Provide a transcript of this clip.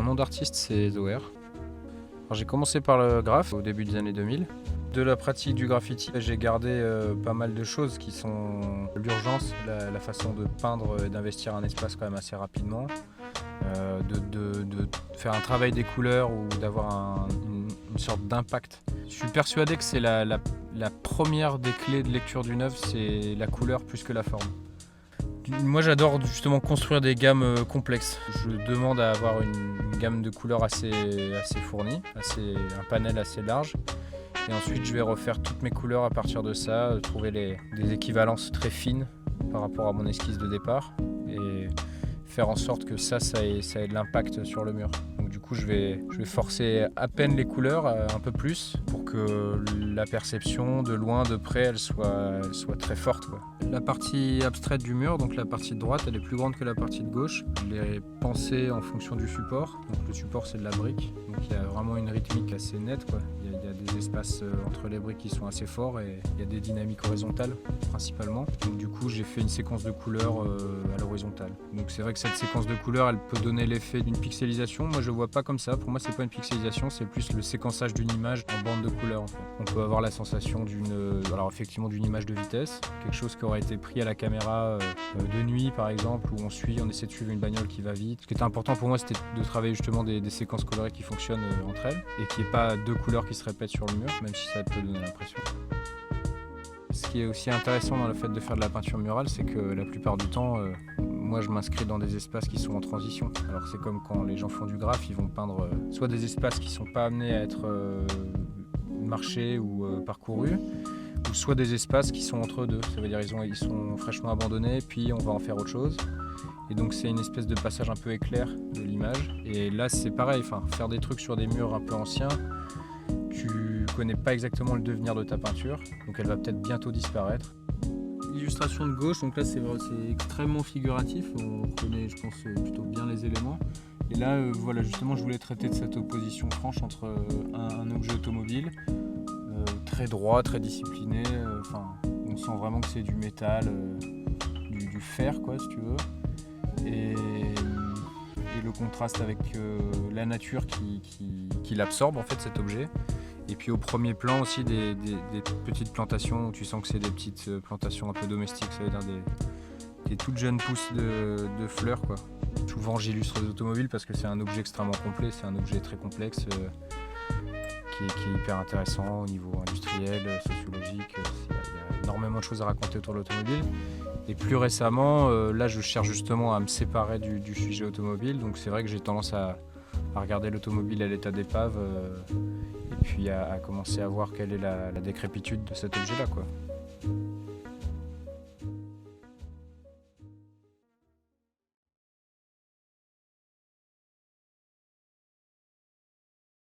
nom d'artiste, c'est Zoer. J'ai commencé par le graphe au début des années 2000. De la pratique du graffiti, j'ai gardé pas mal de choses qui sont l'urgence, la façon de peindre et d'investir un espace quand même assez rapidement, de faire un travail des couleurs ou d'avoir une sorte d'impact. Je suis persuadé que c'est la première des clés de lecture d'une œuvre, c'est la couleur plus que la forme. Moi j'adore justement construire des gammes complexes. Je demande à avoir une gamme de couleurs assez fournie, un panel assez large. Et ensuite je vais refaire toutes mes couleurs à partir de ça, trouver des équivalences très fines par rapport à mon esquisse de départ et faire en sorte que ça ait de l'impact sur le mur. Donc du coup je vais forcer à peine les couleurs, un peu plus, pour que la perception de loin, de près, elle soit très forte, quoi. La partie abstraite du mur, donc la partie de droite, elle est plus grande que la partie de gauche. Je l'ai pensée en fonction du support. Donc le support c'est de la brique, donc il y a vraiment une rythmique assez nette, quoi. Il y a des espaces entre les briques qui sont assez forts et il y a des dynamiques horizontales principalement. Donc du coup j'ai fait une séquence de couleurs à l'horizontale. Donc c'est vrai que cette séquence de couleurs elle peut donner l'effet d'une pixelisation. Moi je vois pas comme ça, pour moi c'est pas une pixelisation, c'est plus le séquençage d'une image en bande de couleurs en fait. On peut avoir la sensation alors effectivement d'une image de vitesse, quelque chose qui aurait été pris à la caméra de nuit par exemple, où on essaie de suivre une bagnole qui va vite. Ce qui était important pour moi c'était de travailler justement des séquences colorées qui fonctionnent entre elles et qu'il n'y ait pas deux couleurs qui se répètent sur le mur, même si ça peut donner l'impression. Ce qui est aussi intéressant dans le fait de faire de la peinture murale, c'est que la plupart du temps, moi je m'inscris dans des espaces qui sont en transition. Alors c'est comme quand les gens font du graphe, ils vont peindre soit des espaces qui ne sont pas amenés à être marchés ou parcourus, ou soit des espaces qui sont entre deux. Ça veut dire ils sont fraîchement abandonnés, puis on va en faire autre chose. Et donc c'est une espèce de passage un peu éclair de l'image. Et là c'est pareil, faire des trucs sur des murs un peu anciens, tu connais pas exactement le devenir de ta peinture, donc elle va peut-être bientôt disparaître. L'illustration de gauche, donc là c'est extrêmement figuratif, on reconnaît je pense plutôt bien les éléments. Et là voilà, justement je voulais traiter de cette opposition franche entre un objet automobile, très droit, très discipliné, on sent vraiment que c'est du métal, du fer quoi si tu veux. Et le contraste avec la nature qui l'absorbe en fait cet objet. Et puis au premier plan aussi des petites plantations où tu sens que c'est des petites plantations un peu domestiques, ça veut dire des toutes jeunes pousses de fleurs quoi. Souvent j'illustre des automobiles parce que c'est un objet extrêmement complet, c'est un objet très complexe qui est hyper intéressant au niveau industriel, sociologique. Il y a énormément de choses à raconter autour de l'automobile. Et plus récemment, là je cherche justement à me séparer du sujet automobile, donc c'est vrai que j'ai tendance à regarder l'automobile à l'état d'épave et puis à commencer à voir quelle est la décrépitude de cet objet-là, quoi.